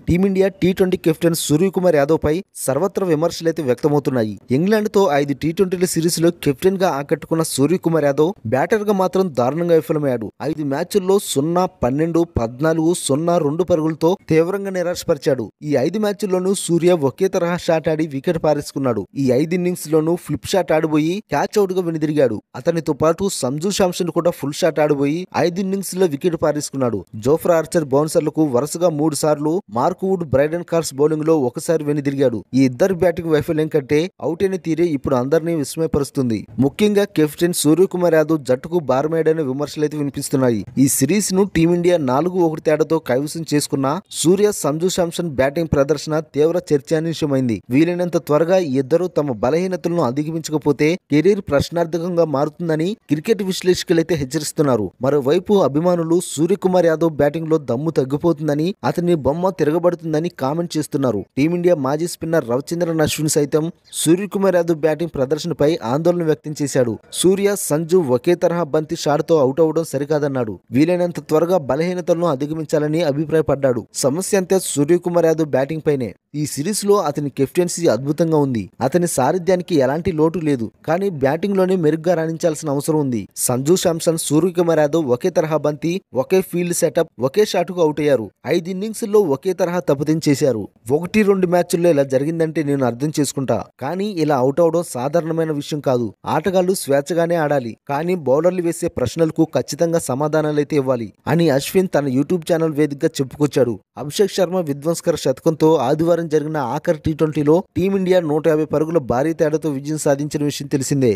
Team India టీ20 captain Suryakumar Yadav పై సర్వత్రా విమర్శలైతే వ్యక్తమవుతున్నాయి. ఇంగ్లాండ్ తో 5 టీ20ల సిరీస్ లో కెప్టెన్ గా ఆకట్టుకున్న సూర్యకుమార్ యాదవ్ బ్యాటర్ గా మాత్రం దారుణంగా విఫలమయ్యాడు. 5 మ్యాచ్ల్లో 0, 12, 14, 0, 2 పరుగులతో తీవ్రంగా నిరాశపరిచాడు. ఈ 5 మ్యాచ్ల్లోనూ సూర్య ఒకే తరహా షాట్ ఆడి వికెట్ పారేసుకున్నాడు. ఈ 5 ఇన్నింగ్స్ లోనూ ఫ్లిప్ షాట్ ఆడిపోయి క్యాచ్ అవుట్ గా వెనుదిరిగాడు. అతనితో పాటు సంజు శాంసన్ కూడా ఫుల్ షాట్ ఆడిపోయి 5 ఇన్నింగ్స్ లో వికెట్ పారేసుకున్నాడు. జోఫ్రా ఆర్చర్ బౌన్సర్లకు వరుసగా 3 సార్లు, Mark Wood, Brydon cars bowling లో ఒకసారి వెనుదిరిగాడు. ఈ ఇద్దరు బ్యాటింగ్ వైఫల్యం కంటే అవుట్ అయిన తీరే ఇప్పుడు అందరినీ విస్మయపరుస్తుంది. ముఖ్యంగా కెప్టెన్ సూర్యకుమార్ యాదవ్ జట్టుకు భారమేడనే విమర్శలైతే వినిపిస్తున్నాయి. ఈ సిరీస్ ను టీమిండియా 4-1 తేడాతో కైవసం చేసుకున్న సూర్య, సంజు శాంసన్ బ్యాటింగ్ ప్రదర్శన తీవ్ర చర్చానీయాంశమైంది. వీలైనంత త్వరగా ఈ ఇద్దరు తమ బలహీనతలను అధిగమించకపోతే కెరీర్ ప్రశ్నార్థకంగా మారుతుందని క్రికెట్ విశ్లేషకులైతే హెచ్చరిస్తున్నారు. మరోవైపు అభిమానులు సూర్యకుమార్ యాదవ్ బ్యాటింగ్ లో దమ్ము తగ్గిపోతుందని, అతని బొమ్మ తిరగబడుతుందని కామెంట్ చేస్తున్నారు. టీమిండియా మాజీ స్పిన్నర్ రవిచంద్రన్ అశ్విన్ సైతం సూర్యకుమార్ యాదవ్ బ్యాటింగ్ ప్రదర్శనపై ఆందోళన వ్యక్తం చేశాడు. సూర్య, సంజు ఒకే తరహా బంతి షాట్ తో అవుట్ అవ్వడం సరికాదన్నాడు. వీలైనంత త్వరగా బలహీనతలను అధిగమించాలని అభిప్రాయపడ్డాడు. సమస్య అంతా సూర్యకుమార్ యాదవ్ బ్యాటింగ్ పైనే. ఈ సిరీస్ లో అతని కెప్టెన్సీ అద్భుతంగా ఉంది. అతని సారథ్యానికి ఎలాంటి లోటు లేదు. కానీ బ్యాటింగ్ లోనే మెరుగ్గా రాణించాల్సిన అవసరం ఉంది. సంజు శాంసన్, సూర్యకుమార్ యాదవ్ ఒకే తరహా బంతి, ఒకే ఫీల్డ్ సెటప్, ఒకే షాటుకు అవుట్ అయ్యారు. 5 ఇన్నింగ్స్ లో ఒకే తరహా తప్పుదించేశారు. 1-2 మ్యాచ్ల్లో ఇలా జరిగిందంటే నేను అర్థం చేసుకుంటా. కానీ ఇలా అవుట్ అవడం సాధారణమైన విషయం కాదు. ఆటగాళ్లు స్వేచ్ఛగానే ఆడాలి. కానీ బౌలర్లు వేసే ప్రశ్నలకు ఖచ్చితంగా సమాధానాలైతే ఇవ్వాలి అని అశ్విన్ తన యూట్యూబ్ ఛానల్ వేదికగా చెప్పుకొచ్చాడు. అభిషేక్ శర్మ విధ్వంసకర శతకంతో ఆదివారం జరిగిన ఆఖరి టీ20లో టీమిండియా 150 పరుగుల భారీ తేడాతో విజయం సాధించిన విషయం తెలిసిందే.